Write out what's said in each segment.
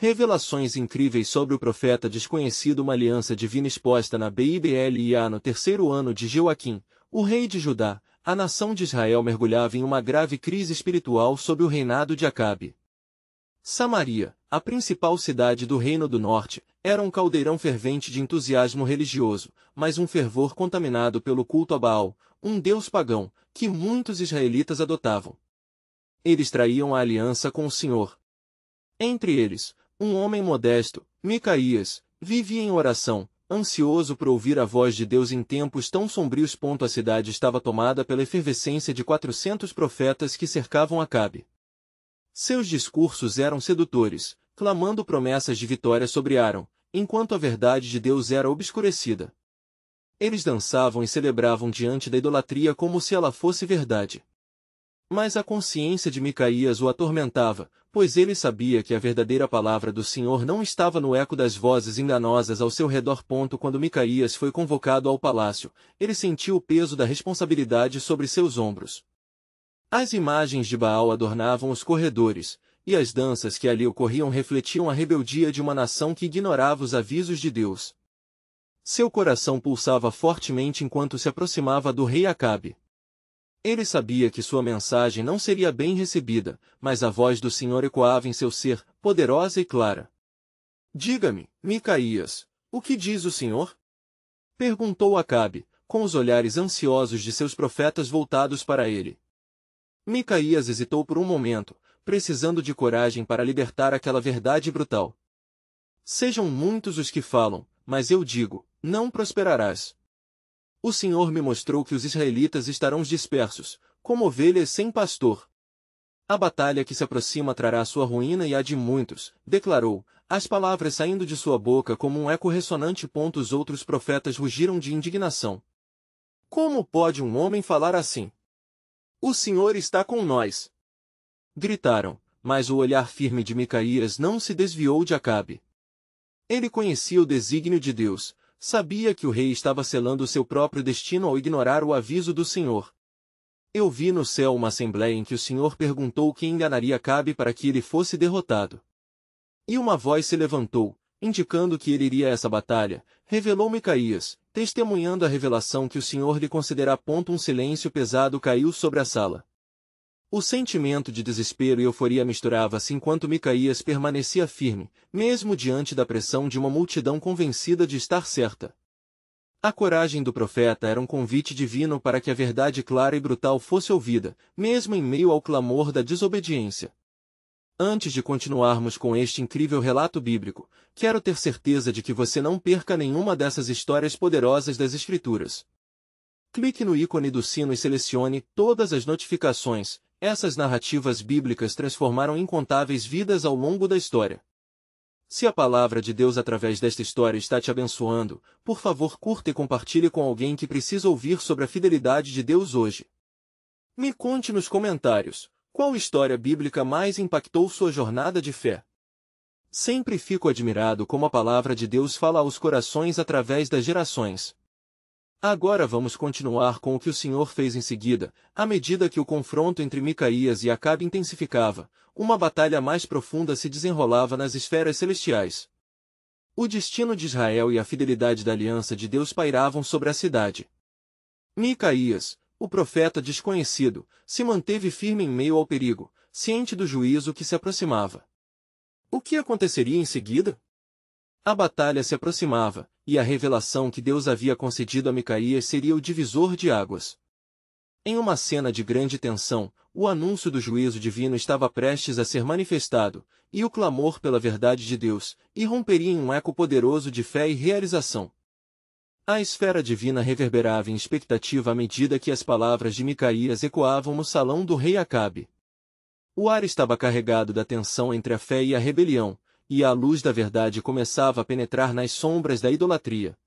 Revelações incríveis sobre o profeta desconhecido. Uma aliança divina exposta na Bíblia. No terceiro ano de Joaquim, o rei de Judá, a nação de Israel mergulhava em uma grave crise espiritual sob o reinado de Acabe. Samaria, a principal cidade do Reino do Norte, era um caldeirão fervente de entusiasmo religioso, mas um fervor contaminado pelo culto a Baal, um deus pagão, que muitos israelitas adotavam. Eles traíam a aliança com o Senhor. Entre eles, um homem modesto, Micaías, vivia em oração, ansioso por ouvir a voz de Deus em tempos tão sombrios. A cidade estava tomada pela efervescência de 400 profetas que cercavam Acabe. Seus discursos eram sedutores, clamando promessas de vitória sobre Arão, enquanto a verdade de Deus era obscurecida. Eles dançavam e celebravam diante da idolatria como se ela fosse verdade. Mas a consciência de Micaías o atormentava, pois ele sabia que a verdadeira palavra do Senhor não estava no eco das vozes enganosas ao seu redor. Quando Micaías foi convocado ao palácio, ele sentiu o peso da responsabilidade sobre seus ombros. As imagens de Baal adornavam os corredores, e as danças que ali ocorriam refletiam a rebeldia de uma nação que ignorava os avisos de Deus. Seu coração pulsava fortemente enquanto se aproximava do rei Acabe. Ele sabia que sua mensagem não seria bem recebida, mas a voz do Senhor ecoava em seu ser, poderosa e clara. "Diga-me, Micaías, o que diz o Senhor?" perguntou Acabe, com os olhares ansiosos de seus profetas voltados para ele. Micaías hesitou por um momento, precisando de coragem para libertar aquela verdade brutal. "Sejam muitos os que falam, mas eu digo, não prosperarás. O Senhor me mostrou que os israelitas estarão dispersos, como ovelhas sem pastor. A batalha que se aproxima trará sua ruína e a de muitos", declarou, as palavras saindo de sua boca como um eco ressonante. Os outros profetas rugiram de indignação. "Como pode um homem falar assim? O Senhor está com nós!" gritaram, mas o olhar firme de Micaías não se desviou de Acabe. Ele conhecia o desígnio de Deus, sabia que o rei estava selando o seu próprio destino ao ignorar o aviso do Senhor. "Eu vi no céu uma assembleia em que o Senhor perguntou quem enganaria Acabe para que ele fosse derrotado. E uma voz se levantou, indicando que ele iria a essa batalha", revelou Micaías, testemunhando a revelação que o Senhor lhe concederá. Um silêncio pesado caiu sobre a sala. O sentimento de desespero e euforia misturava-se enquanto Micaías permanecia firme, mesmo diante da pressão de uma multidão convencida de estar certa. A coragem do profeta era um convite divino para que a verdade clara e brutal fosse ouvida, mesmo em meio ao clamor da desobediência. Antes de continuarmos com este incrível relato bíblico, quero ter certeza de que você não perca nenhuma dessas histórias poderosas das Escrituras. Clique no ícone do sino e selecione todas as notificações. Essas narrativas bíblicas transformaram incontáveis vidas ao longo da história. Se a palavra de Deus através desta história está te abençoando, por favor curta e compartilhe com alguém que precisa ouvir sobre a fidelidade de Deus hoje. Me conte nos comentários, qual história bíblica mais impactou sua jornada de fé? Sempre fico admirado como a palavra de Deus fala aos corações através das gerações. Agora vamos continuar com o que o Senhor fez em seguida, à medida que o confronto entre Micaías e Acabe intensificava, uma batalha mais profunda se desenrolava nas esferas celestiais. O destino de Israel e a fidelidade da aliança de Deus pairavam sobre a cidade. Micaías, o profeta desconhecido, se manteve firme em meio ao perigo, ciente do juízo que se aproximava. O que aconteceria em seguida? A batalha se aproximava, e a revelação que Deus havia concedido a Micaías seria o divisor de águas. Em uma cena de grande tensão, o anúncio do juízo divino estava prestes a ser manifestado, e o clamor pela verdade de Deus irromperia em um eco poderoso de fé e realização. A esfera divina reverberava em expectativa à medida que as palavras de Micaías ecoavam no salão do rei Acabe. O ar estava carregado da tensão entre a fé e a rebelião, e a luz da verdade começava a penetrar nas sombras da idolatria.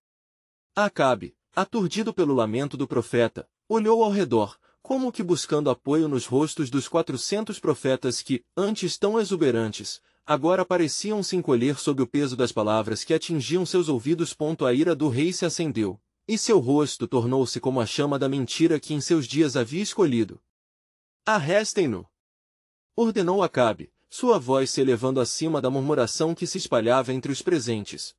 Acabe, aturdido pelo lamento do profeta, olhou ao redor, como que buscando apoio nos rostos dos 400 profetas que, antes tão exuberantes, agora pareciam se encolher sob o peso das palavras que atingiam seus ouvidos. A ira do rei se acendeu, e seu rosto tornou-se como a chama da mentira que em seus dias havia escolhido. "Arrestem-no!" ordenou Acabe, sua voz se elevando acima da murmuração que se espalhava entre os presentes.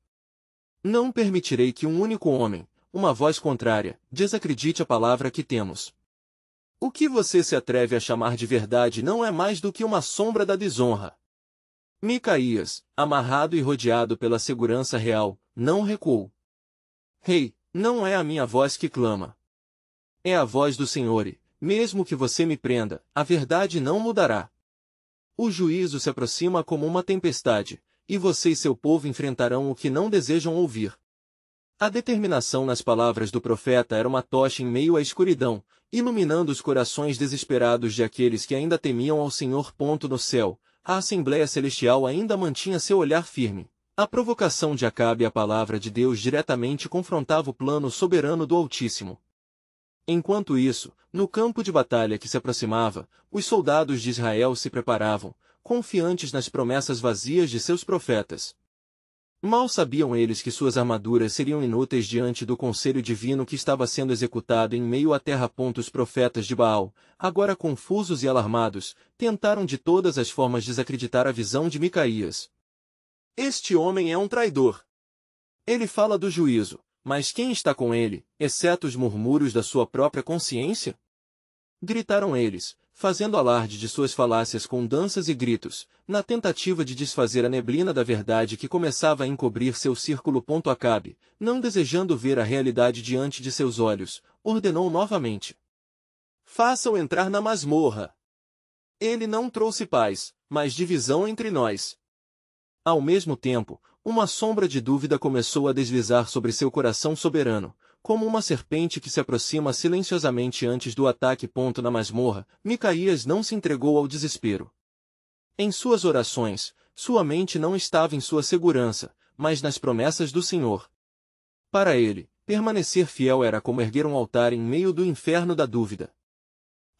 Não permitirei que um único homem, uma voz contrária, desacredite a palavra que temos. O que você se atreve a chamar de verdade não é mais do que uma sombra da desonra. Micaías, amarrado e rodeado pela segurança real, não recuou. Rei, não é a minha voz que clama. É a voz do Senhor e, mesmo que você me prenda, a verdade não mudará. O juízo se aproxima como uma tempestade, e você e seu povo enfrentarão o que não desejam ouvir. A determinação nas palavras do profeta era uma tocha em meio à escuridão, iluminando os corações desesperados de aqueles que ainda temiam ao Senhor. No céu, a Assembleia Celestial ainda mantinha seu olhar firme. A provocação de Acabe à palavra de Deus diretamente confrontava o plano soberano do Altíssimo. Enquanto isso, no campo de batalha que se aproximava, os soldados de Israel se preparavam, confiantes nas promessas vazias de seus profetas. Mal sabiam eles que suas armaduras seriam inúteis diante do conselho divino que estava sendo executado em meio à terra. Os profetas de Baal, agora confusos e alarmados, tentaram de todas as formas desacreditar a visão de Micaías. Este homem é um traidor. Ele fala do juízo, mas quem está com ele, exceto os murmúrios da sua própria consciência? Gritaram eles, fazendo alarde de suas falácias com danças e gritos, na tentativa de desfazer a neblina da verdade que começava a encobrir seu círculo. Acabe, não desejando ver a realidade diante de seus olhos, ordenou novamente: faça-o entrar na masmorra. Ele não trouxe paz, mas divisão entre nós. Ao mesmo tempo, uma sombra de dúvida começou a deslizar sobre seu coração soberano, como uma serpente que se aproxima silenciosamente antes do ataque. Na masmorra, Micaías não se entregou ao desespero. Em suas orações, sua mente não estava em sua segurança, mas nas promessas do Senhor. Para ele, permanecer fiel era como erguer um altar em meio do inferno da dúvida.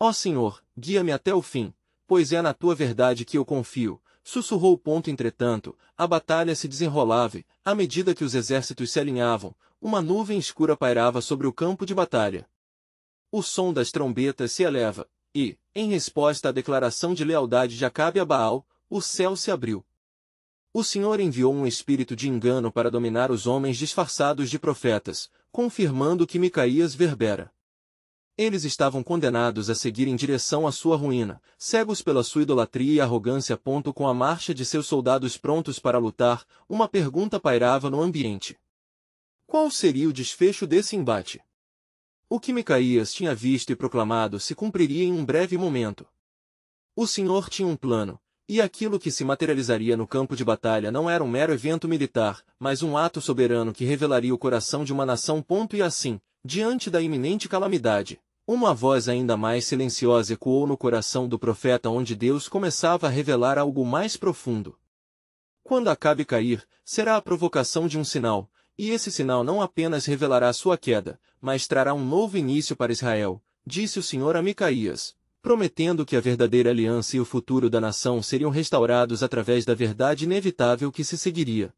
Ó Senhor, guia-me até o fim, pois é na tua verdade que eu confio, sussurrou. Entretanto, a batalha se desenrolava e, à medida que os exércitos se alinhavam, uma nuvem escura pairava sobre o campo de batalha. O som das trombetas se eleva, e, em resposta à declaração de lealdade de Acabe a Baal, o céu se abriu. O Senhor enviou um espírito de engano para dominar os homens disfarçados de profetas, confirmando o que Micaías verbera. Eles estavam condenados a seguir em direção à sua ruína, cegos pela sua idolatria e arrogância. Com a marcha de seus soldados prontos para lutar, uma pergunta pairava no ambiente. Qual seria o desfecho desse embate? O que Micaías tinha visto e proclamado se cumpriria em um breve momento. O Senhor tinha um plano, e aquilo que se materializaria no campo de batalha não era um mero evento militar, mas um ato soberano que revelaria o coração de uma nação. E assim, diante da iminente calamidade, uma voz ainda mais silenciosa ecoou no coração do profeta, onde Deus começava a revelar algo mais profundo. Quando Acabe cair, será a provocação de um sinal, e esse sinal não apenas revelará sua queda, mas trará um novo início para Israel, disse o Senhor a Micaías, prometendo que a verdadeira aliança e o futuro da nação seriam restaurados através da verdade inevitável que se seguiria.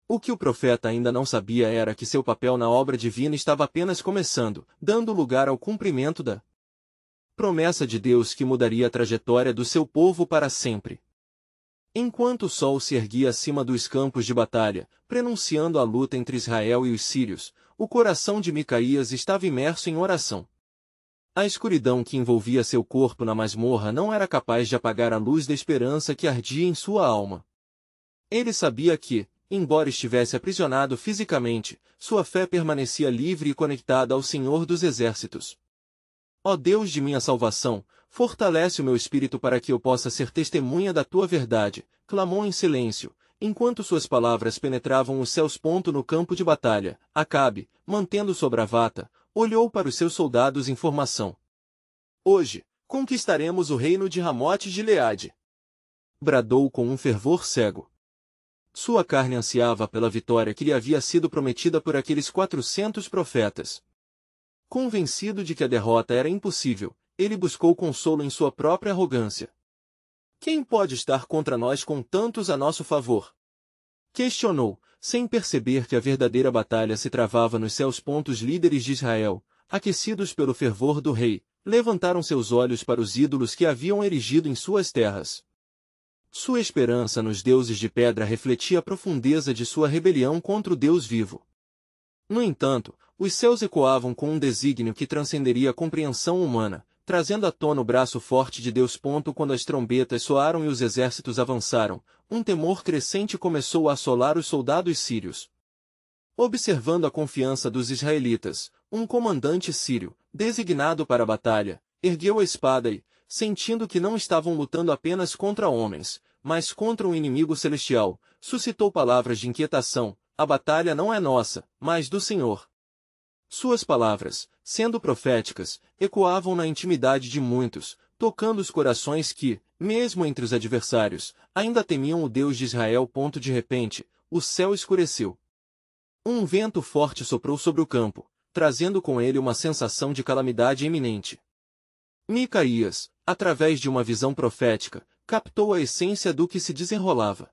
O que o profeta ainda não sabia era que seu papel na obra divina estava apenas começando, dando lugar ao cumprimento da promessa de Deus que mudaria a trajetória do seu povo para sempre. Enquanto o sol se erguia acima dos campos de batalha, prenunciando a luta entre Israel e os sírios, o coração de Micaías estava imerso em oração. A escuridão que envolvia seu corpo na masmorra não era capaz de apagar a luz da esperança que ardia em sua alma. Ele sabia que, embora estivesse aprisionado fisicamente, sua fé permanecia livre e conectada ao Senhor dos Exércitos. Ó Deus de minha salvação, fortalece o meu espírito para que eu possa ser testemunha da tua verdade, clamou em silêncio, enquanto suas palavras penetravam os céus. No campo de batalha, Acabe, mantendo sua bravata, olhou para os seus soldados em formação. Hoje, conquistaremos o reino de Ramote-Gileade, bradou com um fervor cego. Sua carne ansiava pela vitória que lhe havia sido prometida por aqueles 400 profetas. Convencido de que a derrota era impossível, ele buscou consolo em sua própria arrogância. Quem pode estar contra nós com tantos a nosso favor? Questionou, sem perceber que a verdadeira batalha se travava nos céus. Os líderes de Israel, aquecidos pelo fervor do rei, levantaram seus olhos para os ídolos que haviam erigido em suas terras. Sua esperança nos deuses de pedra refletia a profundeza de sua rebelião contra o Deus vivo. No entanto, os céus ecoavam com um desígnio que transcenderia a compreensão humana, trazendo à tona o braço forte de Deus. Quando as trombetas soaram e os exércitos avançaram, um temor crescente começou a assolar os soldados sírios. Observando a confiança dos israelitas, um comandante sírio, designado para a batalha, ergueu a espada e, sentindo que não estavam lutando apenas contra homens, mas contra um inimigo celestial, suscitou palavras de inquietação: a batalha não é nossa, mas do Senhor. Suas palavras, sendo proféticas, ecoavam na intimidade de muitos, tocando os corações que, mesmo entre os adversários, ainda temiam o Deus de Israel. De repente, o céu escureceu. Um vento forte soprou sobre o campo, trazendo com ele uma sensação de calamidade iminente. Micaías, através de uma visão profética, captou a essência do que se desenrolava.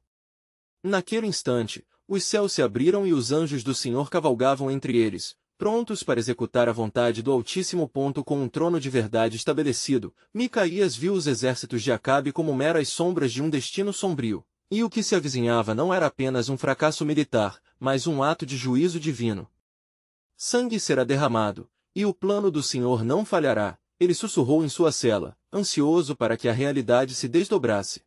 Naquele instante, os céus se abriram e os anjos do Senhor cavalgavam entre eles, prontos para executar a vontade do Altíssimo. Com um trono de verdade estabelecido, Micaías viu os exércitos de Acabe como meras sombras de um destino sombrio, e o que se avizinhava não era apenas um fracasso militar, mas um ato de juízo divino. Sangue será derramado, e o plano do Senhor não falhará, ele sussurrou em sua cela, ansioso para que a realidade se desdobrasse.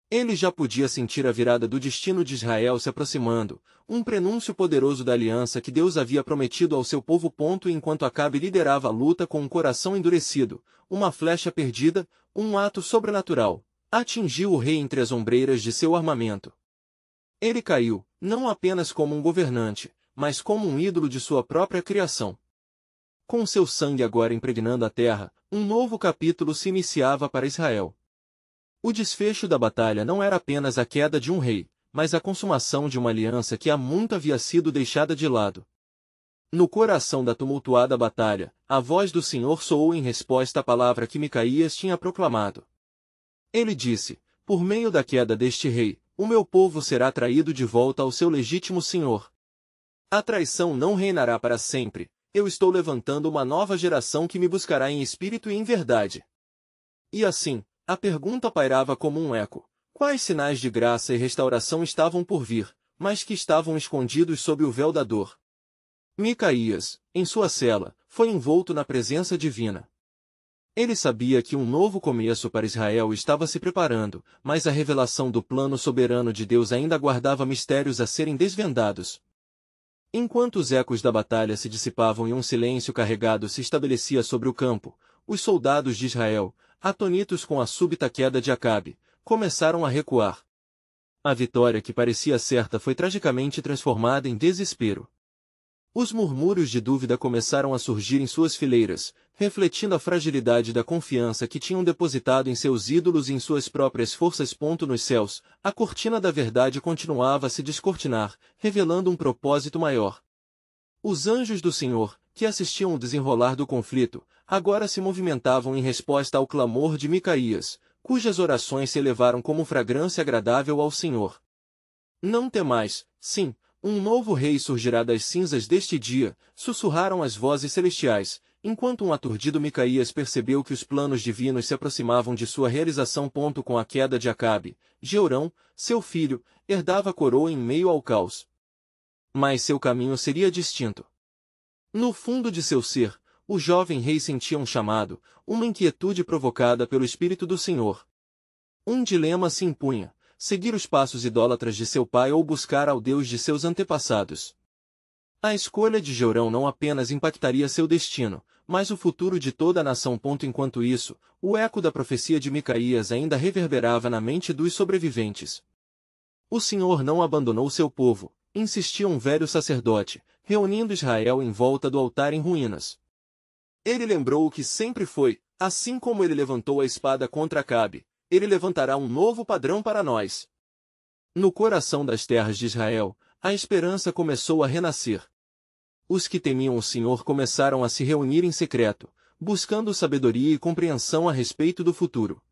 Ele já podia sentir a virada do destino de Israel se aproximando, um prenúncio poderoso da aliança que Deus havia prometido ao seu povo. Enquanto Acabe liderava a luta com um coração endurecido, uma flecha perdida, um ato sobrenatural, atingiu o rei entre as ombreiras de seu armamento. Ele caiu, não apenas como um governante, mas como um ídolo de sua própria criação. Com seu sangue agora impregnando a terra, um novo capítulo se iniciava para Israel. O desfecho da batalha não era apenas a queda de um rei, mas a consumação de uma aliança que há muito havia sido deixada de lado. No coração da tumultuada batalha, a voz do Senhor soou em resposta à palavra que Micaías tinha proclamado. Ele disse: por meio da queda deste rei, o meu povo será traído de volta ao seu legítimo senhor. A traição não reinará para sempre. Eu estou levantando uma nova geração que me buscará em espírito e em verdade. E assim, a pergunta pairava como um eco: quais sinais de graça e restauração estavam por vir, mas que estavam escondidos sob o véu da dor? Micaías, em sua cela, foi envolto na presença divina. Ele sabia que um novo começo para Israel estava se preparando, mas a revelação do plano soberano de Deus ainda guardava mistérios a serem desvendados. Enquanto os ecos da batalha se dissipavam e um silêncio carregado se estabelecia sobre o campo, os soldados de Israel, atonitos com a súbita queda de Acabe, começaram a recuar. A vitória que parecia certa foi tragicamente transformada em desespero. Os murmúrios de dúvida começaram a surgir em suas fileiras, refletindo a fragilidade da confiança que tinham depositado em seus ídolos e em suas próprias forças. Nos céus, a cortina da verdade continuava a se descortinar, revelando um propósito maior. Os anjos do Senhor, que assistiam o desenrolar do conflito, agora se movimentavam em resposta ao clamor de Micaías, cujas orações se elevaram como fragrância agradável ao Senhor. Não temais, sim, um novo rei surgirá das cinzas deste dia, sussurraram as vozes celestiais, enquanto um aturdido Micaías percebeu que os planos divinos se aproximavam de sua realização. Com a queda de Acabe, Jeorão, seu filho, herdava a coroa em meio ao caos. Mas seu caminho seria distinto. No fundo de seu ser, o jovem rei sentia um chamado, uma inquietude provocada pelo Espírito do Senhor. Um dilema se impunha: seguir os passos idólatras de seu pai ou buscar ao Deus de seus antepassados. A escolha de Jeorão não apenas impactaria seu destino, mas o futuro de toda a nação. Enquanto isso, o eco da profecia de Micaías ainda reverberava na mente dos sobreviventes. O Senhor não abandonou seu povo, insistia um velho sacerdote, reunindo Israel em volta do altar em ruínas. Ele lembrou o que sempre foi: assim como ele levantou a espada contra Acabe, ele levantará um novo padrão para nós. No coração das terras de Israel, a esperança começou a renascer. Os que temiam o Senhor começaram a se reunir em secreto, buscando sabedoria e compreensão a respeito do futuro.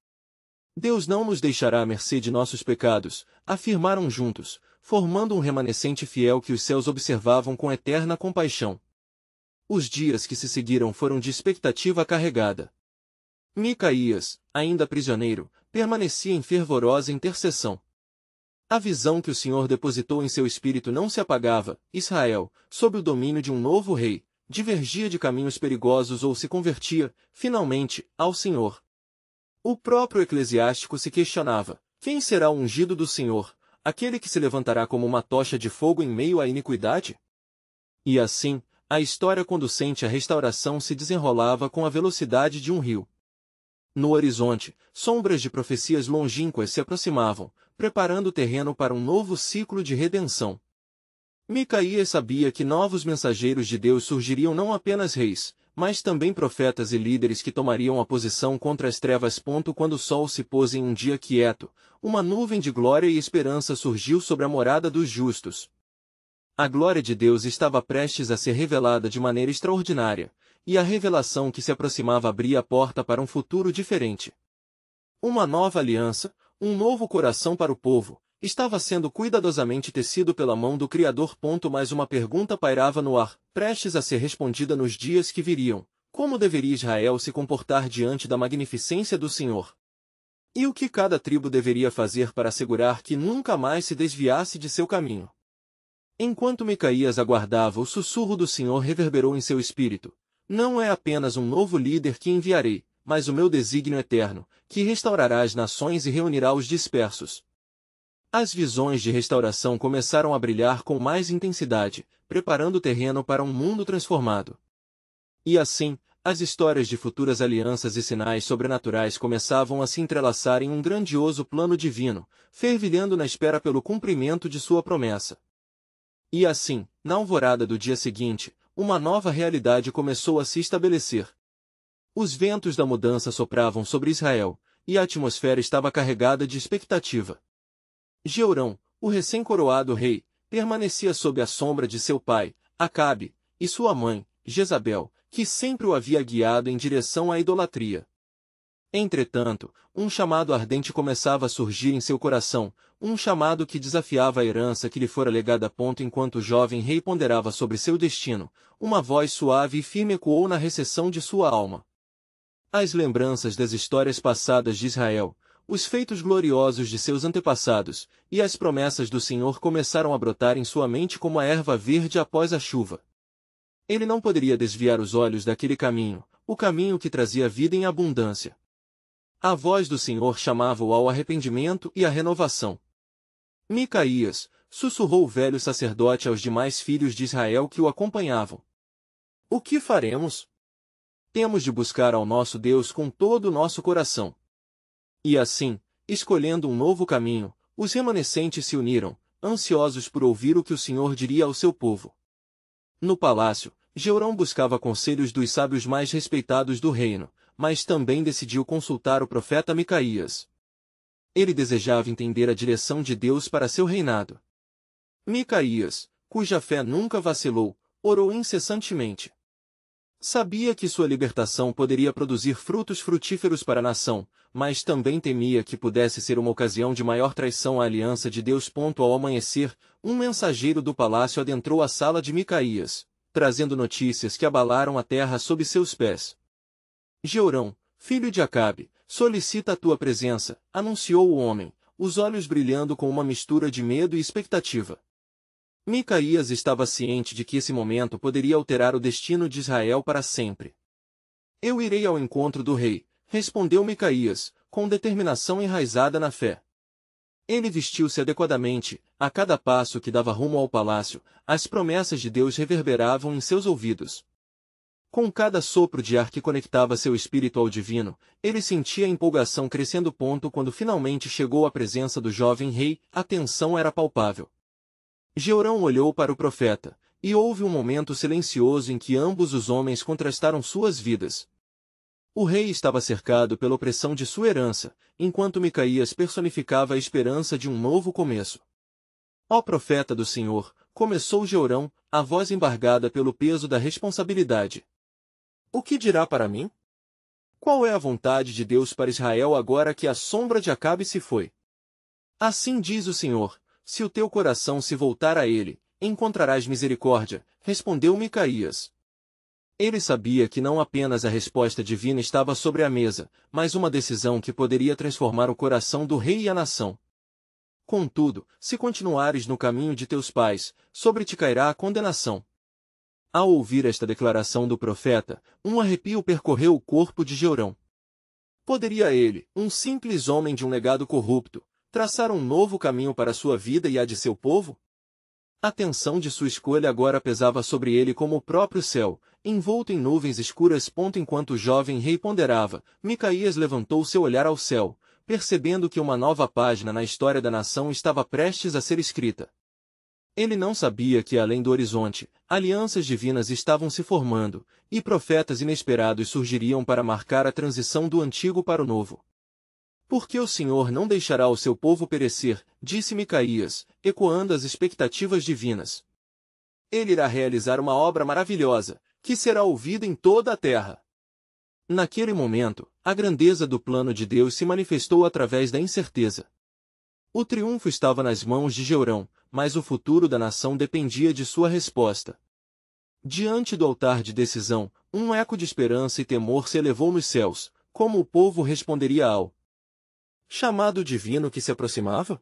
Deus não nos deixará à mercê de nossos pecados, afirmaram juntos, formando um remanescente fiel que os céus observavam com eterna compaixão. Os dias que se seguiram foram de expectativa carregada. Micaías, ainda prisioneiro, permanecia em fervorosa intercessão. A visão que o Senhor depositou em seu espírito não se apagava. Israel, sob o domínio de um novo rei, divergia de caminhos perigosos ou se convertia, finalmente, ao Senhor. O próprio eclesiástico se questionava: quem será o ungido do Senhor, aquele que se levantará como uma tocha de fogo em meio à iniquidade? E assim, a história conducente à restauração se desenrolava com a velocidade de um rio. No horizonte, sombras de profecias longínquas se aproximavam, preparando o terreno para um novo ciclo de redenção. Micaías sabia que novos mensageiros de Deus surgiriam, não apenas reis, mas também profetas e líderes que tomariam a posição contra as trevas. Quando o sol se pôs em um dia quieto, uma nuvem de glória e esperança surgiu sobre a morada dos justos. A glória de Deus estava prestes a ser revelada de maneira extraordinária, e a revelação que se aproximava abria a porta para um futuro diferente. Uma nova aliança, um novo coração para o povo, estava sendo cuidadosamente tecido pela mão do Criador. Mas uma pergunta pairava no ar, prestes a ser respondida nos dias que viriam: como deveria Israel se comportar diante da magnificência do Senhor? E o que cada tribo deveria fazer para assegurar que nunca mais se desviasse de seu caminho? Enquanto Micaías aguardava, o sussurro do Senhor reverberou em seu espírito: não é apenas um novo líder que enviarei, mas o meu desígnio eterno, que restaurará as nações e reunirá os dispersos. As visões de restauração começaram a brilhar com mais intensidade, preparando o terreno para um mundo transformado. E assim, as histórias de futuras alianças e sinais sobrenaturais começavam a se entrelaçar em um grandioso plano divino, fervilhando na espera pelo cumprimento de sua promessa. E assim, na alvorada do dia seguinte, uma nova realidade começou a se estabelecer. Os ventos da mudança sopravam sobre Israel, e a atmosfera estava carregada de expectativa. Jeorão, o recém-coroado rei, permanecia sob a sombra de seu pai, Acabe, e sua mãe, Jezabel, que sempre o havia guiado em direção à idolatria. Entretanto, um chamado ardente começava a surgir em seu coração, um chamado que desafiava a herança que lhe fora legada. Enquanto o jovem rei ponderava sobre seu destino, uma voz suave e firme ecoou na recessão de sua alma. As lembranças das histórias passadas de Israel, os feitos gloriosos de seus antepassados, e as promessas do Senhor começaram a brotar em sua mente como a erva verde após a chuva. Ele não poderia desviar os olhos daquele caminho, o caminho que trazia vida em abundância. A voz do Senhor chamava-o ao arrependimento e à renovação. Micaías, sussurrou o velho sacerdote aos demais filhos de Israel que o acompanhavam: o que faremos? Temos de buscar ao nosso Deus com todo o nosso coração. E assim, escolhendo um novo caminho, os remanescentes se uniram, ansiosos por ouvir o que o Senhor diria ao seu povo. No palácio, Jeorão buscava conselhos dos sábios mais respeitados do reino, mas também decidiu consultar o profeta Micaías. Ele desejava entender a direção de Deus para seu reinado. Micaías, cuja fé nunca vacilou, orou incessantemente. Sabia que sua libertação poderia produzir frutos frutíferos para a nação, mas também temia que pudesse ser uma ocasião de maior traição à aliança de Deus. Ao amanhecer, um mensageiro do palácio adentrou a sala de Micaías, trazendo notícias que abalaram a terra sob seus pés. Jeorão, filho de Acabe, solicita a tua presença, anunciou o homem, os olhos brilhando com uma mistura de medo e expectativa. Micaías estava ciente de que esse momento poderia alterar o destino de Israel para sempre. Eu irei ao encontro do rei, respondeu Micaías, com determinação enraizada na fé. Ele vestiu-se adequadamente, a cada passo que dava rumo ao palácio, as promessas de Deus reverberavam em seus ouvidos. Com cada sopro de ar que conectava seu espírito ao divino, ele sentia a empolgação crescendo. Quando finalmente chegou à presença do jovem rei, a tensão era palpável. Jeorão olhou para o profeta, e houve um momento silencioso em que ambos os homens contrastaram suas vidas. O rei estava cercado pela opressão de sua herança, enquanto Micaías personificava a esperança de um novo começo. Ó profeta do Senhor, começou Jeorão, a voz embargada pelo peso da responsabilidade. O que dirá para mim? Qual é a vontade de Deus para Israel agora que a sombra de Acabe se foi? Assim diz o Senhor: se o teu coração se voltar a ele, encontrarás misericórdia, respondeu Micaías. Ele sabia que não apenas a resposta divina estava sobre a mesa, mas uma decisão que poderia transformar o coração do rei e a nação. Contudo, se continuares no caminho de teus pais, sobre ti cairá a condenação. Ao ouvir esta declaração do profeta, um arrepio percorreu o corpo de Jeorão. Poderia ele, um simples homem de um legado corrupto, traçar um novo caminho para sua vida e a de seu povo? A tensão de sua escolha agora pesava sobre ele como o próprio céu, envolto em nuvens escuras. Enquanto o jovem rei ponderava, Micaías levantou seu olhar ao céu, percebendo que uma nova página na história da nação estava prestes a ser escrita. Ele não sabia que, além do horizonte, alianças divinas estavam se formando, e profetas inesperados surgiriam para marcar a transição do antigo para o novo. Porque o Senhor não deixará o seu povo perecer, disse Micaías, ecoando as expectativas divinas. Ele irá realizar uma obra maravilhosa, que será ouvida em toda a terra. Naquele momento, a grandeza do plano de Deus se manifestou através da incerteza. O triunfo estava nas mãos de Jeorão, mas o futuro da nação dependia de sua resposta. Diante do altar de decisão, um eco de esperança e temor se elevou nos céus. Como o povo responderia ao chamado divino que se aproximava?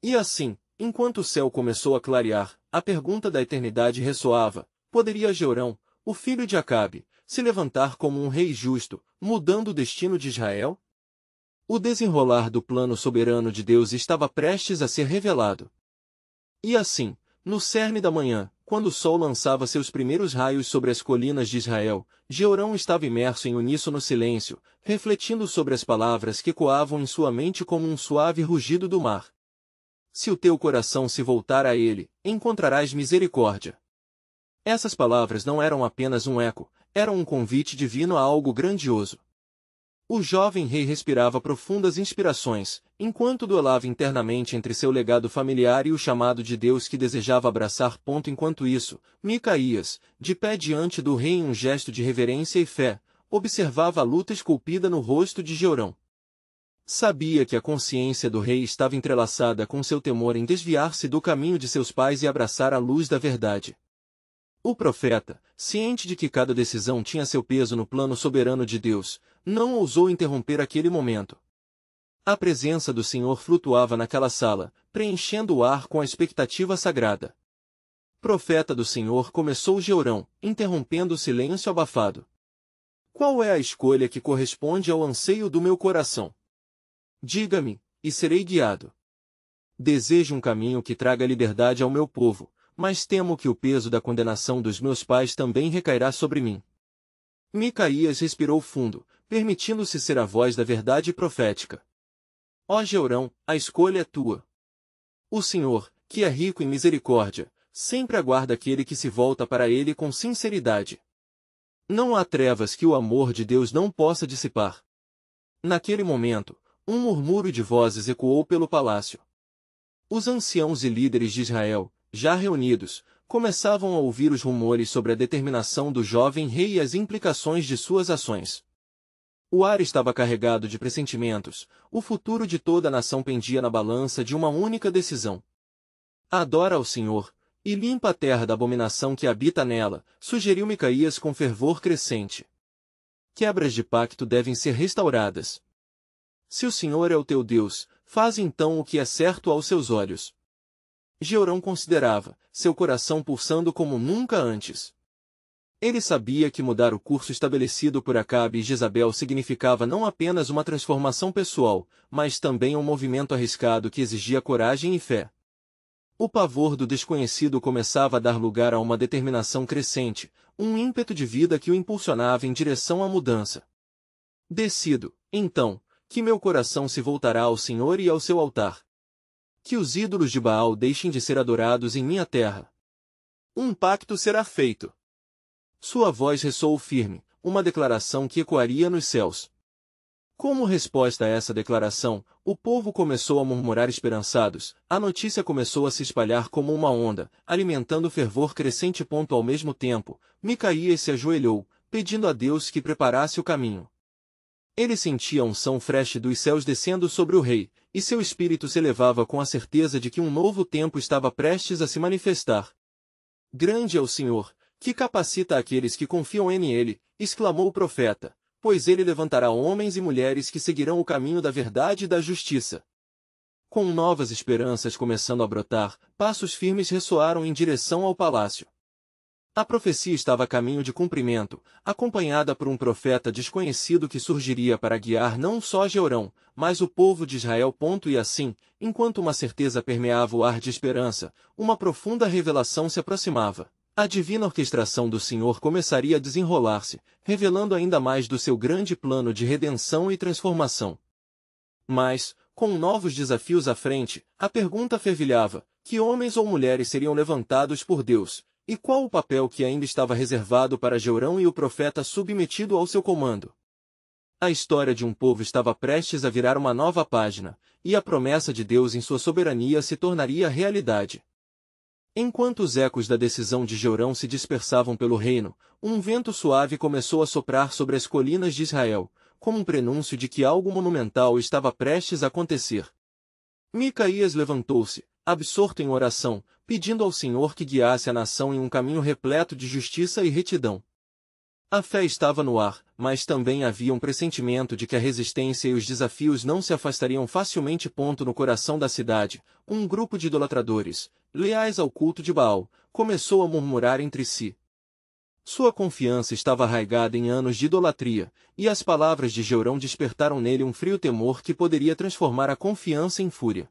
E assim, enquanto o céu começou a clarear, a pergunta da eternidade ressoava: poderia Jeorão, o filho de Acabe, se levantar como um rei justo, mudando o destino de Israel? O desenrolar do plano soberano de Deus estava prestes a ser revelado. E assim, no cerne da manhã, quando o sol lançava seus primeiros raios sobre as colinas de Israel, Jeorão estava imerso em uníssono silêncio, refletindo sobre as palavras que ecoavam em sua mente como um suave rugido do mar. Se o teu coração se voltar a ele, encontrarás misericórdia. Essas palavras não eram apenas um eco, eram um convite divino a algo grandioso. O jovem rei respirava profundas inspirações, enquanto duelava internamente entre seu legado familiar e o chamado de Deus que desejava abraçar. Enquanto isso, Micaías, de pé diante do rei em um gesto de reverência e fé, observava a luta esculpida no rosto de Jeorão. Sabia que a consciência do rei estava entrelaçada com seu temor em desviar-se do caminho de seus pais e abraçar a luz da verdade. O profeta, ciente de que cada decisão tinha seu peso no plano soberano de Deus, não ousou interromper aquele momento. A presença do Senhor flutuava naquela sala, preenchendo o ar com a expectativa sagrada. Profeta do Senhor, começou Jeorão, interrompendo o silêncio abafado. Qual é a escolha que corresponde ao anseio do meu coração? Diga-me, e serei guiado. Desejo um caminho que traga liberdade ao meu povo, mas temo que o peso da condenação dos meus pais também recairá sobre mim. Micaías respirou fundo, permitindo-se ser a voz da verdade profética. Ó Jeorão, a escolha é tua. O Senhor, que é rico em misericórdia, sempre aguarda aquele que se volta para ele com sinceridade. Não há trevas que o amor de Deus não possa dissipar. Naquele momento, um murmúrio de vozes ecoou pelo palácio. Os anciãos e líderes de Israel, já reunidos, começavam a ouvir os rumores sobre a determinação do jovem rei e as implicações de suas ações. O ar estava carregado de pressentimentos, o futuro de toda a nação pendia na balança de uma única decisão. Adora ao Senhor, e limpa a terra da abominação que habita nela, sugeriu Micaías com fervor crescente. Quebras de pacto devem ser restauradas. Se o Senhor é o teu Deus, faz então o que é certo aos seus olhos. Jeorão considerava, seu coração pulsando como nunca antes. Ele sabia que mudar o curso estabelecido por Acabe e Jezabel significava não apenas uma transformação pessoal, mas também um movimento arriscado que exigia coragem e fé. O pavor do desconhecido começava a dar lugar a uma determinação crescente, um ímpeto de vida que o impulsionava em direção à mudança. Decido, então, que meu coração se voltará ao Senhor e ao seu altar. Que os ídolos de Baal deixem de ser adorados em minha terra. Um pacto será feito. Sua voz ressoou firme, uma declaração que ecoaria nos céus. Como resposta a essa declaração, o povo começou a murmurar esperançados, a notícia começou a se espalhar como uma onda, alimentando fervor crescente. Ao mesmo tempo, Micaías se ajoelhou, pedindo a Deus que preparasse o caminho. Ele sentia a unção fresca dos céus descendo sobre o rei, e seu espírito se elevava com a certeza de que um novo tempo estava prestes a se manifestar. Grande é o Senhor, que capacita aqueles que confiam nele, exclamou o profeta, pois ele levantará homens e mulheres que seguirão o caminho da verdade e da justiça. Com novas esperanças começando a brotar, passos firmes ressoaram em direção ao palácio. A profecia estava a caminho de cumprimento, acompanhada por um profeta desconhecido que surgiria para guiar não só Jeorão, mas o povo de Israel. E assim, enquanto uma certeza permeava o ar de esperança, uma profunda revelação se aproximava. A divina orquestração do Senhor começaria a desenrolar-se, revelando ainda mais do seu grande plano de redenção e transformação. Mas, com novos desafios à frente, a pergunta fervilhava: que homens ou mulheres seriam levantados por Deus? E qual o papel que ainda estava reservado para Jeorão e o profeta submetido ao seu comando? A história de um povo estava prestes a virar uma nova página, e a promessa de Deus em sua soberania se tornaria realidade. Enquanto os ecos da decisão de Jeorão se dispersavam pelo reino, um vento suave começou a soprar sobre as colinas de Israel, como um prenúncio de que algo monumental estava prestes a acontecer. Micaías levantou-se, absorto em oração, pedindo ao Senhor que guiasse a nação em um caminho repleto de justiça e retidão. A fé estava no ar, mas também havia um pressentimento de que a resistência e os desafios não se afastariam facilmente. No coração da cidade, um grupo de idolatradores, leais ao culto de Baal, começou a murmurar entre si. Sua confiança estava arraigada em anos de idolatria, e as palavras de Jeorão despertaram nele um frio temor que poderia transformar a confiança em fúria.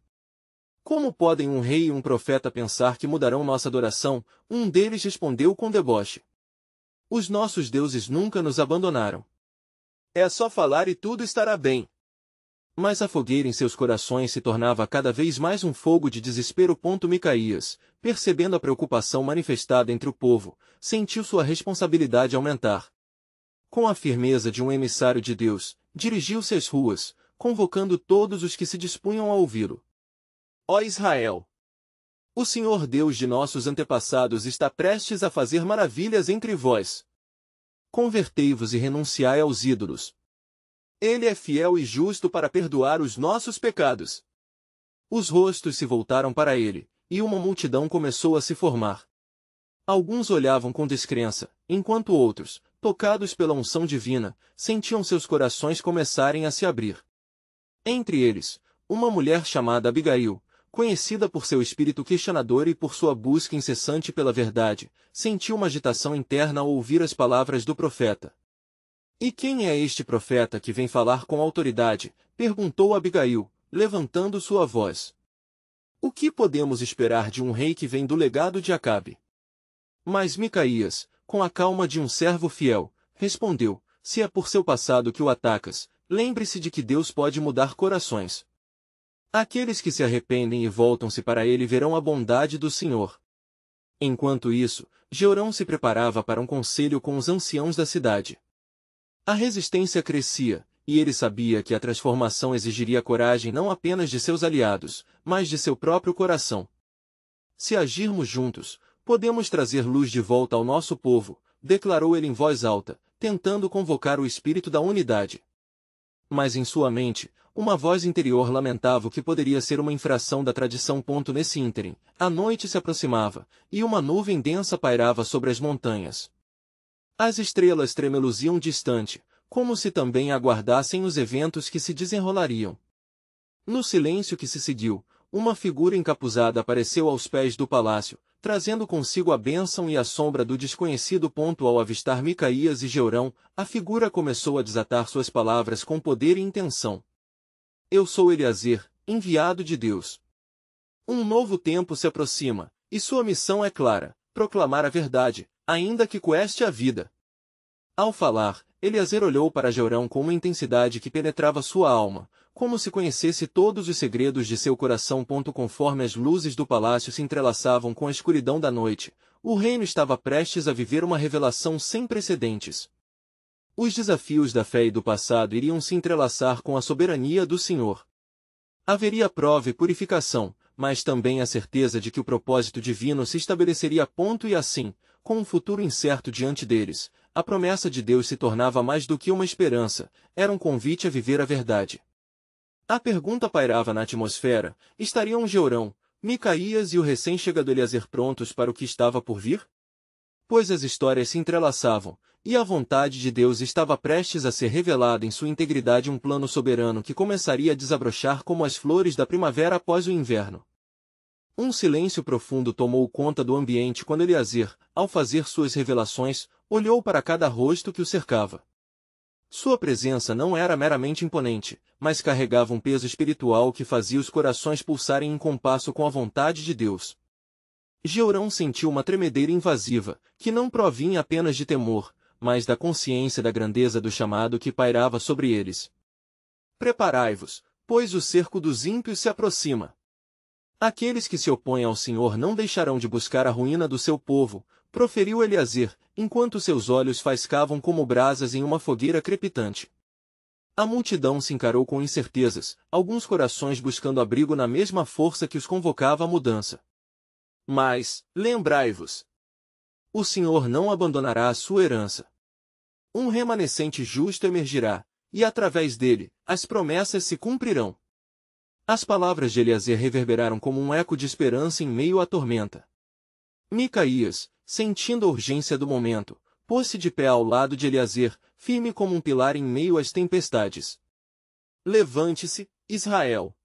Como podem um rei e um profeta pensar que mudarão nossa adoração? Um deles respondeu com deboche. Os nossos deuses nunca nos abandonaram. É só falar e tudo estará bem. Mas a fogueira em seus corações se tornava cada vez mais um fogo de desespero. Micaías, percebendo a preocupação manifestada entre o povo, sentiu sua responsabilidade aumentar. Com a firmeza de um emissário de Deus, dirigiu-se às ruas, convocando todos os que se dispunham a ouvi-lo. Ó Israel! O Senhor Deus de nossos antepassados está prestes a fazer maravilhas entre vós. Convertei-vos e renunciai aos ídolos. Ele é fiel e justo para perdoar os nossos pecados. Os rostos se voltaram para ele, e uma multidão começou a se formar. Alguns olhavam com descrença, enquanto outros, tocados pela unção divina, sentiam seus corações começarem a se abrir. Entre eles, uma mulher chamada Abigail, conhecida por seu espírito questionador e por sua busca incessante pela verdade, sentiu uma agitação interna ao ouvir as palavras do profeta. E quem é este profeta que vem falar com autoridade? Perguntou Abigail, levantando sua voz. O que podemos esperar de um rei que vem do legado de Acabe? Mas Micaías, com a calma de um servo fiel, respondeu: se é por seu passado que o atacas, lembre-se de que Deus pode mudar corações. Aqueles que se arrependem e voltam-se para ele verão a bondade do Senhor. Enquanto isso, Jeorão se preparava para um conselho com os anciãos da cidade. A resistência crescia, e ele sabia que a transformação exigiria coragem não apenas de seus aliados, mas de seu próprio coração. Se agirmos juntos, podemos trazer luz de volta ao nosso povo, declarou ele em voz alta, tentando convocar o espírito da unidade. Mas em sua mente, uma voz interior lamentava o que poderia ser uma infração da tradição. Nesse ínterim, a noite se aproximava, e uma nuvem densa pairava sobre as montanhas. As estrelas tremeluziam distante, como se também aguardassem os eventos que se desenrolariam. No silêncio que se seguiu, uma figura encapuzada apareceu aos pés do palácio, trazendo consigo a bênção e a sombra do desconhecido. Ao avistar Micaías e Jeorão, a figura começou a desatar suas palavras com poder e intenção. Eu sou Eliazer, enviado de Deus. Um novo tempo se aproxima, e sua missão é clara: proclamar a verdade, ainda que custe a vida. Ao falar, Eliazer olhou para Jeorão com uma intensidade que penetrava sua alma, como se conhecesse todos os segredos de seu coração. Conforme as luzes do palácio se entrelaçavam com a escuridão da noite, o reino estava prestes a viver uma revelação sem precedentes. Os desafios da fé e do passado iriam se entrelaçar com a soberania do Senhor. Haveria prova e purificação, mas também a certeza de que o propósito divino se estabeleceria. E assim, com um futuro incerto diante deles, a promessa de Deus se tornava mais do que uma esperança, era um convite a viver a verdade. A pergunta pairava na atmosfera: estariam Jeorão, Micaías e o recém-chegado Eliazer prontos para o que estava por vir? pois as histórias se entrelaçavam, e a vontade de Deus estava prestes a ser revelada em sua integridade, um plano soberano que começaria a desabrochar como as flores da primavera após o inverno. Um silêncio profundo tomou conta do ambiente quando Eliazer, ao fazer suas revelações, olhou para cada rosto que o cercava. Sua presença não era meramente imponente, mas carregava um peso espiritual que fazia os corações pulsarem em compasso com a vontade de Deus. Jeorão sentiu uma tremedeira invasiva, que não provinha apenas de temor, mas da consciência da grandeza do chamado que pairava sobre eles. Preparai-vos, pois o cerco dos ímpios se aproxima. Aqueles que se opõem ao Senhor não deixarão de buscar a ruína do seu povo, proferiu Eliazer, enquanto seus olhos faiscavam como brasas em uma fogueira crepitante. A multidão se encarou com incertezas, alguns corações buscando abrigo na mesma força que os convocava à mudança. Mas, lembrai-vos, o Senhor não abandonará a sua herança. Um remanescente justo emergirá, e através dele, as promessas se cumprirão. As palavras de Eliazer reverberaram como um eco de esperança em meio à tormenta. Micaías, sentindo a urgência do momento, pôs-se de pé ao lado de Eliazer, firme como um pilar em meio às tempestades. Levante-se, Israel.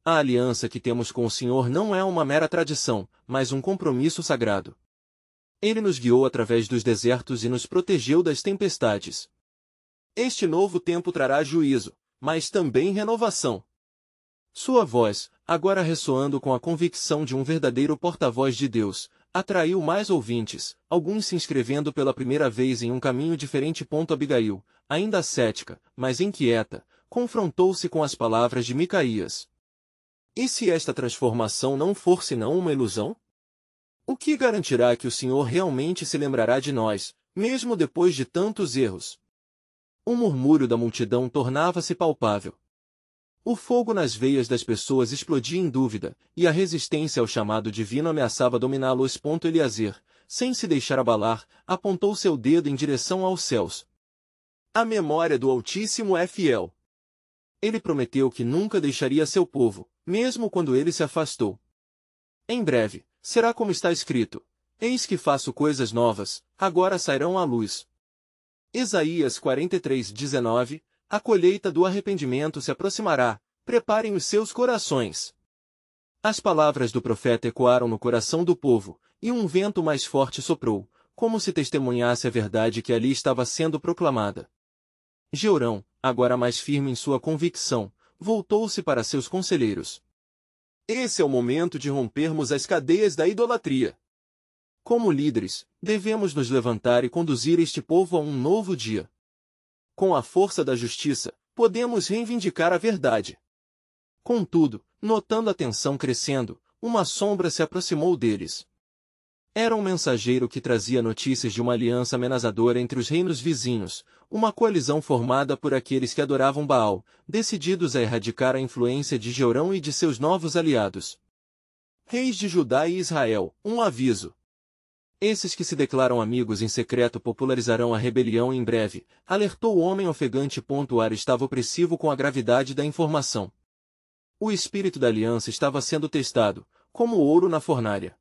A aliança que temos com o Senhor não é uma mera tradição, mas um compromisso sagrado. Ele nos guiou através dos desertos e nos protegeu das tempestades. Este novo tempo trará juízo, mas também renovação. Sua voz, agora ressoando com a convicção de um verdadeiro porta-voz de Deus, atraiu mais ouvintes, alguns se inscrevendo pela primeira vez em um caminho diferente. Abigail, ainda cética, mas inquieta, confrontou-se com as palavras de Micaías. E se esta transformação não for senão uma ilusão? O que garantirá que o Senhor realmente se lembrará de nós, mesmo depois de tantos erros? O murmúrio da multidão tornava-se palpável. O fogo nas veias das pessoas explodia em dúvida, e a resistência ao chamado divino ameaçava dominá-los. Eliazer, sem se deixar abalar, apontou seu dedo em direção aos céus. A memória do Altíssimo é fiel. Ele prometeu que nunca deixaria seu povo, mesmo quando ele se afastou. Em breve, será como está escrito: eis que faço coisas novas, agora sairão à luz. Isaías 43:19. A colheita do arrependimento se aproximará, preparem os seus corações. As palavras do profeta ecoaram no coração do povo, e um vento mais forte soprou, como se testemunhasse a verdade que ali estava sendo proclamada. Jeorão, agora mais firme em sua convicção, voltou-se para seus conselheiros. Esse é o momento de rompermos as cadeias da idolatria. Como líderes, devemos nos levantar e conduzir este povo a um novo dia. Com a força da justiça, podemos reivindicar a verdade. Contudo, notando a tensão crescendo, uma sombra se aproximou deles. Era um mensageiro que trazia notícias de uma aliança amenazadora entre os reinos vizinhos, uma coalizão formada por aqueles que adoravam Baal, decididos a erradicar a influência de Jeorão e de seus novos aliados. Reis de Judá e Israel, um aviso. Esses que se declaram amigos em secreto popularizarão a rebelião em breve, alertou o homem ofegante. O ar estava opressivo com a gravidade da informação. O espírito da aliança estava sendo testado, como ouro na fornalha.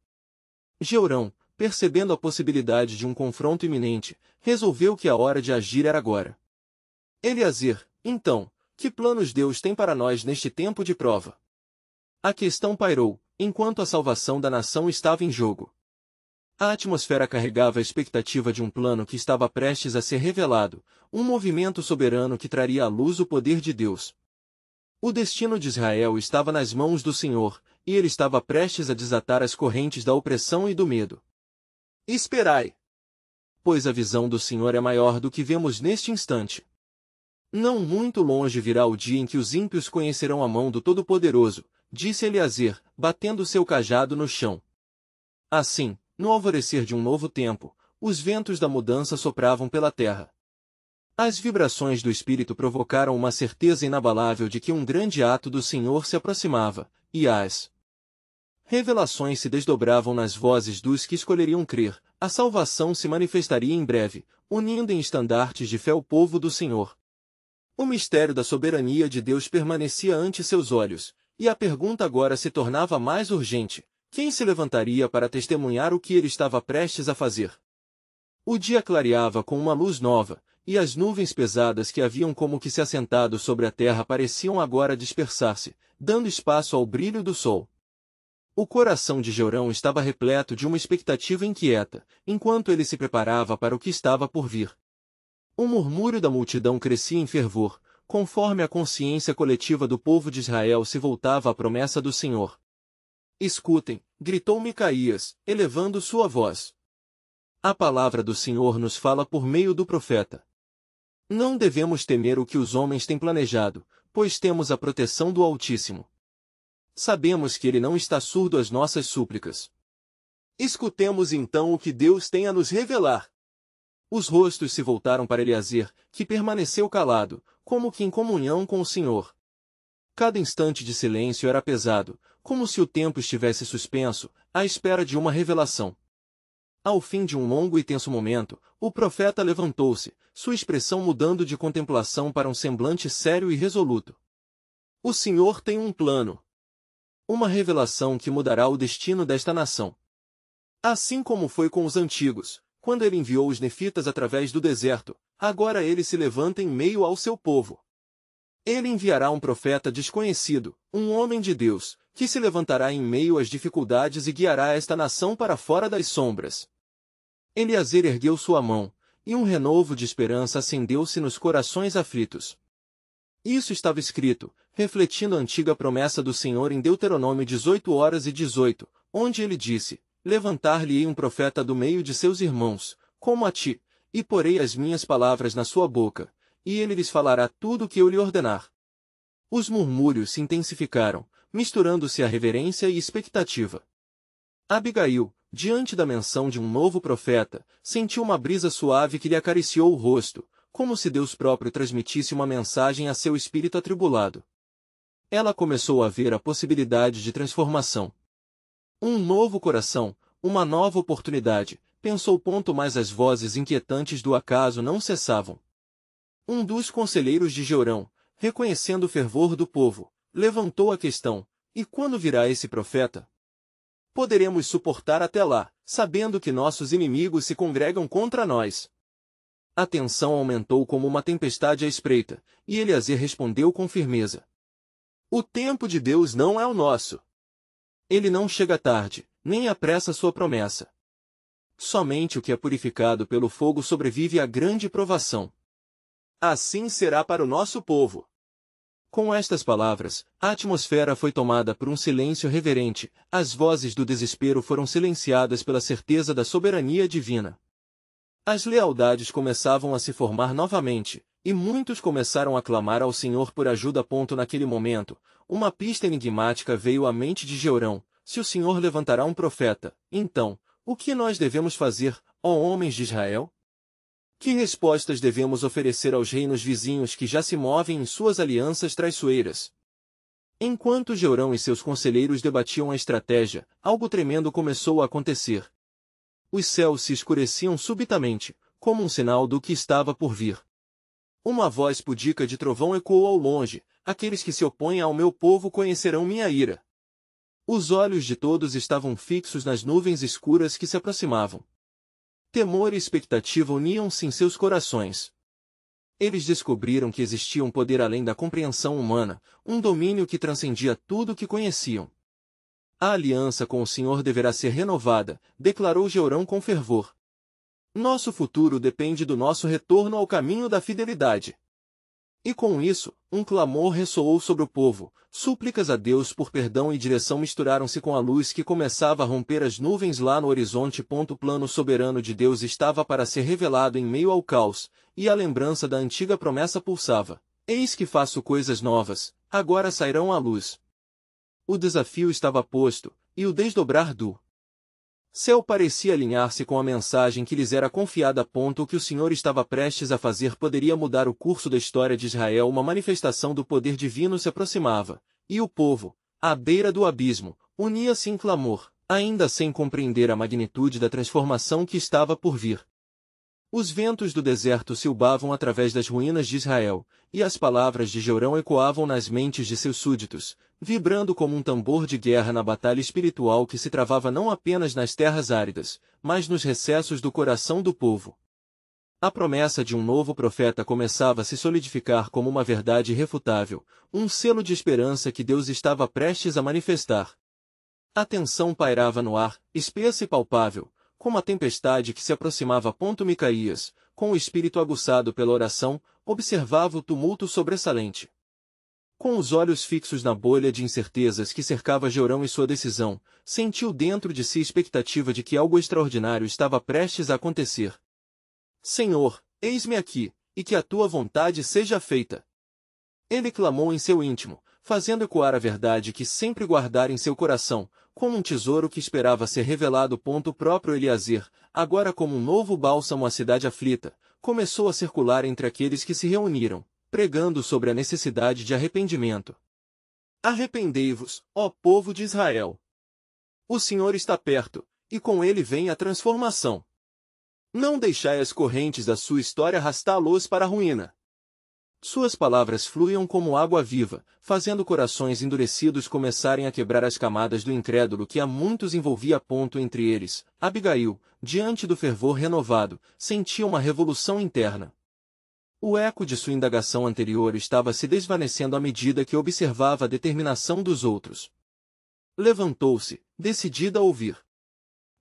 Jeorão, percebendo a possibilidade de um confronto iminente, resolveu que a hora de agir era agora. Eliazer, então, que planos Deus tem para nós neste tempo de prova? A questão pairou, enquanto a salvação da nação estava em jogo. A atmosfera carregava a expectativa de um plano que estava prestes a ser revelado, um movimento soberano que traria à luz o poder de Deus. O destino de Israel estava nas mãos do Senhor, e ele estava prestes a desatar as correntes da opressão e do medo. Esperai! Pois a visão do Senhor é maior do que vemos neste instante. Não muito longe virá o dia em que os ímpios conhecerão a mão do Todo-Poderoso, disse Eliazer, batendo seu cajado no chão. Assim, no alvorecer de um novo tempo, os ventos da mudança sopravam pela terra. As vibrações do Espírito provocaram uma certeza inabalável de que um grande ato do Senhor se aproximava, e as revelações se desdobravam nas vozes dos que escolheriam crer. A salvação se manifestaria em breve, unindo em estandartes de fé o povo do Senhor. O mistério da soberania de Deus permanecia ante seus olhos, e a pergunta agora se tornava mais urgente: quem se levantaria para testemunhar o que ele estava prestes a fazer? O dia clareava com uma luz nova, e as nuvens pesadas que haviam como que se assentado sobre a terra pareciam agora dispersar-se, dando espaço ao brilho do sol. O coração de Jeorão estava repleto de uma expectativa inquieta, enquanto ele se preparava para o que estava por vir. O murmúrio da multidão crescia em fervor, conforme a consciência coletiva do povo de Israel se voltava à promessa do Senhor. Escutem, gritou Micaías, elevando sua voz. A palavra do Senhor nos fala por meio do profeta. Não devemos temer o que os homens têm planejado, pois temos a proteção do Altíssimo. Sabemos que Ele não está surdo às nossas súplicas. Escutemos então o que Deus tem a nos revelar. Os rostos se voltaram para Eliazer, que permaneceu calado, como que em comunhão com o Senhor. Cada instante de silêncio era pesado, como se o tempo estivesse suspenso, à espera de uma revelação. Ao fim de um longo e tenso momento, o profeta levantou-se, sua expressão mudando de contemplação para um semblante sério e resoluto. O Senhor tem um plano. Uma revelação que mudará o destino desta nação. Assim como foi com os antigos, quando ele enviou os nefitas através do deserto, agora ele se levanta em meio ao seu povo. Ele enviará um profeta desconhecido, um homem de Deus, que se levantará em meio às dificuldades e guiará esta nação para fora das sombras. Eliazer ergueu sua mão, e um renovo de esperança acendeu-se nos corações aflitos. Isso estava escrito, refletindo a antiga promessa do Senhor em Deuteronômio 18:18, onde ele disse: Levantar-lhe-ei um profeta do meio de seus irmãos, como a ti, e porei as minhas palavras na sua boca, e ele lhes falará tudo o que eu lhe ordenar. Os murmúrios se intensificaram, misturando-se à reverência e expectativa. Abigail, diante da menção de um novo profeta, sentiu uma brisa suave que lhe acariciou o rosto, como se Deus próprio transmitisse uma mensagem a seu espírito atribulado. Ela começou a ver a possibilidade de transformação. Um novo coração, uma nova oportunidade, pensou. Mas as vozes inquietantes do acaso não cessavam. Um dos conselheiros de Jeorão, reconhecendo o fervor do povo, levantou a questão: e quando virá esse profeta? Poderemos suportar até lá, sabendo que nossos inimigos se congregam contra nós. A tensão aumentou como uma tempestade à espreita, e Eliazer respondeu com firmeza: O tempo de Deus não é o nosso. Ele não chega tarde, nem apressa sua promessa. Somente o que é purificado pelo fogo sobrevive à grande provação. Assim será para o nosso povo. Com estas palavras, a atmosfera foi tomada por um silêncio reverente, as vozes do desespero foram silenciadas pela certeza da soberania divina. As lealdades começavam a se formar novamente, e muitos começaram a clamar ao Senhor por ajuda. Naquele momento, uma pista enigmática veio à mente de Jeorão: se o Senhor levantará um profeta, então, o que nós devemos fazer, ó homens de Israel? Que respostas devemos oferecer aos reinos vizinhos que já se movem em suas alianças traiçoeiras? Enquanto Jeorão e seus conselheiros debatiam a estratégia, algo tremendo começou a acontecer. Os céus se escureciam subitamente, como um sinal do que estava por vir. Uma voz pudica de trovão ecoou ao longe: aqueles que se opõem ao meu povo conhecerão minha ira. Os olhos de todos estavam fixos nas nuvens escuras que se aproximavam. Temor e expectativa uniam-se em seus corações. Eles descobriram que existia um poder além da compreensão humana, um domínio que transcendia tudo o que conheciam. A aliança com o Senhor deverá ser renovada, declarou Jeorão com fervor. Nosso futuro depende do nosso retorno ao caminho da fidelidade. E com isso, um clamor ressoou sobre o povo, súplicas a Deus por perdão e direção misturaram-se com a luz que começava a romper as nuvens lá no horizonte. O plano soberano de Deus estava para ser revelado em meio ao caos, e a lembrança da antiga promessa pulsava: eis que faço coisas novas, agora sairão à luz. O desafio estava posto, e o desdobrar do céu parecia alinhar-se com a mensagem que lhes era confiada. O que o Senhor estava prestes a fazer poderia mudar o curso da história de Israel. Uma manifestação do poder divino se aproximava, e o povo, à beira do abismo, unia-se em clamor, ainda sem compreender a magnitude da transformação que estava por vir. Os ventos do deserto silbavam através das ruínas de Israel, e as palavras de Jorão ecoavam nas mentes de seus súditos, vibrando como um tambor de guerra na batalha espiritual que se travava não apenas nas terras áridas, mas nos recessos do coração do povo. A promessa de um novo profeta começava a se solidificar como uma verdade irrefutável, um selo de esperança que Deus estava prestes a manifestar. A tensão pairava no ar, espessa e palpável, como a tempestade que se aproximava. Micaías, com o espírito aguçado pela oração, observava o tumulto sobressalente. Com os olhos fixos na bolha de incertezas que cercava Jorão e sua decisão, sentiu dentro de si expectativa de que algo extraordinário estava prestes a acontecer. Senhor, eis-me aqui, e que a tua vontade seja feita. Ele clamou em seu íntimo, fazendo ecoar a verdade que sempre guardara em seu coração, como um tesouro que esperava ser revelado. O próprio Eliezer, agora como um novo bálsamo à cidade aflita, começou a circular entre aqueles que se reuniram, pregando sobre a necessidade de arrependimento. Arrependei-vos, ó povo de Israel! O Senhor está perto, e com ele vem a transformação. Não deixai as correntes da sua história arrastá-los para a ruína. Suas palavras fluíam como água viva, fazendo corações endurecidos começarem a quebrar as camadas do incrédulo que a muitos envolvia. Entre eles, Abigail, diante do fervor renovado, sentia uma revolução interna. O eco de sua indagação anterior estava se desvanecendo à medida que observava a determinação dos outros. Levantou-se, decidida a ouvir.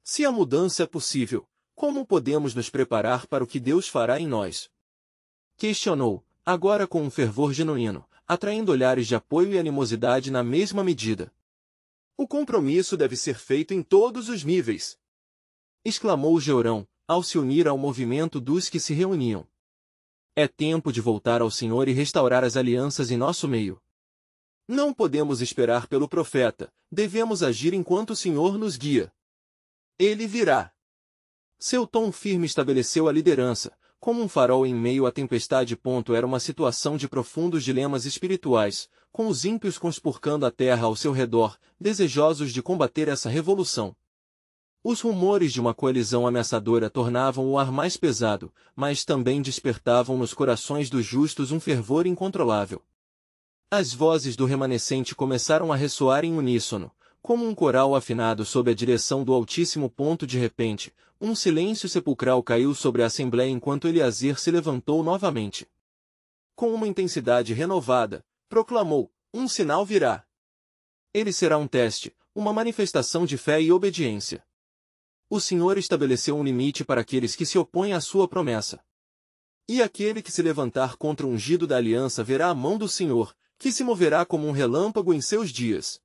Se a mudança é possível, como podemos nos preparar para o que Deus fará em nós? Questionou, agora com um fervor genuíno, atraindo olhares de apoio e animosidade na mesma medida. O compromisso deve ser feito em todos os níveis, exclamou Jorão, ao se unir ao movimento dos que se reuniam. É tempo de voltar ao Senhor e restaurar as alianças em nosso meio. Não podemos esperar pelo profeta, devemos agir enquanto o Senhor nos guia. Ele virá. Seu tom firme estabeleceu a liderança, como um farol em meio à tempestade. Era uma situação de profundos dilemas espirituais, com os ímpios conspurcando a terra ao seu redor, desejosos de combater essa revolução. Os rumores de uma coalizão ameaçadora tornavam o ar mais pesado, mas também despertavam nos corações dos justos um fervor incontrolável. As vozes do remanescente começaram a ressoar em uníssono, como um coral afinado sob a direção do Altíssimo. De repente, um silêncio sepulcral caiu sobre a assembleia enquanto Eliezer se levantou novamente. Com uma intensidade renovada, proclamou, um sinal virá. Ele será um teste, uma manifestação de fé e obediência. O Senhor estabeleceu um limite para aqueles que se opõem à sua promessa. E aquele que se levantar contra o ungido da aliança verá a mão do Senhor, que se moverá como um relâmpago em seus dias.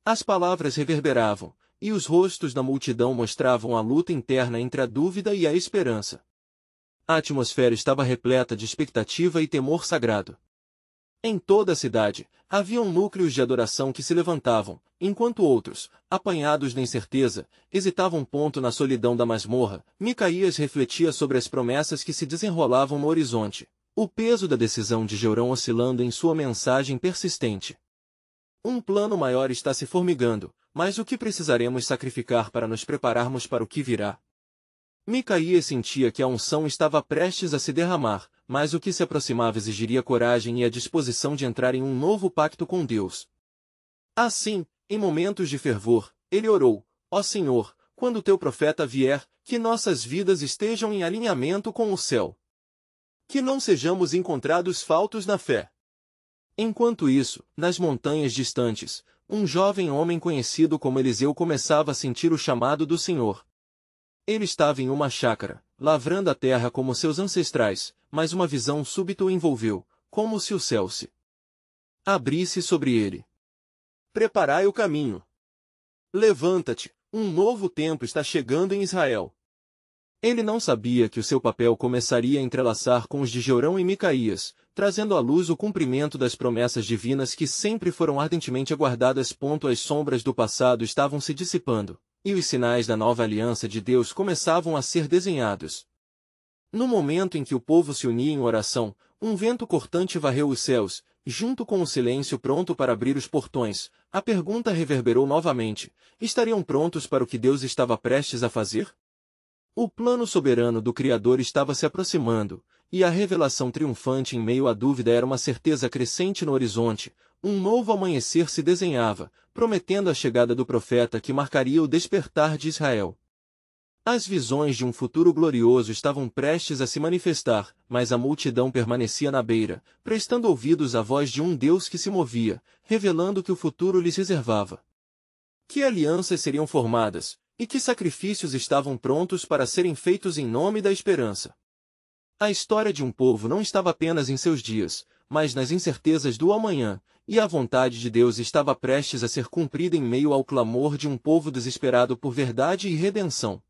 As palavras reverberavam, e os rostos da multidão mostravam a luta interna entre a dúvida e a esperança. A atmosfera estava repleta de expectativa e temor sagrado. Em toda a cidade, haviam núcleos de adoração que se levantavam, enquanto outros, apanhados na incerteza, hesitavam. Na solidão da masmorra, Micaías refletia sobre as promessas que se desenrolavam no horizonte, o peso da decisão de Jorão oscilando em sua mensagem persistente. Um plano maior está se formigando, mas o que precisaremos sacrificar para nos prepararmos para o que virá? Micaías sentia que a unção estava prestes a se derramar, mas o que se aproximava exigiria coragem e a disposição de entrar em um novo pacto com Deus. Assim, em momentos de fervor, ele orou, ó Senhor, quando teu profeta vier, que nossas vidas estejam em alinhamento com o céu. Que não sejamos encontrados faltos na fé. Enquanto isso, nas montanhas distantes, um jovem homem conhecido como Eliseu começava a sentir o chamado do Senhor. Ele estava em uma chácara, lavrando a terra como seus ancestrais, mas uma visão súbita o envolveu, como se o céu se abrisse sobre ele. Preparai o caminho. Levanta-te, um novo tempo está chegando em Israel. Ele não sabia que o seu papel começaria a entrelaçar com os de Jorão e Micaías, trazendo à luz o cumprimento das promessas divinas que sempre foram ardentemente aguardadas. As sombras do passado estavam se dissipando, e os sinais da nova aliança de Deus começavam a ser desenhados. No momento em que o povo se unia em oração, um vento cortante varreu os céus, junto com o silêncio pronto para abrir os portões. A pergunta reverberou novamente: estariam prontos para o que Deus estava prestes a fazer? O plano soberano do Criador estava se aproximando, e a revelação triunfante em meio à dúvida era uma certeza crescente no horizonte. Um novo amanhecer se desenhava, prometendo a chegada do profeta que marcaria o despertar de Israel. As visões de um futuro glorioso estavam prestes a se manifestar, mas a multidão permanecia na beira, prestando ouvidos à voz de um Deus que se movia, revelando que o futuro lhes reservava. Que alianças seriam formadas, e que sacrifícios estavam prontos para serem feitos em nome da esperança. A história de um povo não estava apenas em seus dias, mas nas incertezas do amanhã, e a vontade de Deus estava prestes a ser cumprida em meio ao clamor de um povo desesperado por verdade e redenção.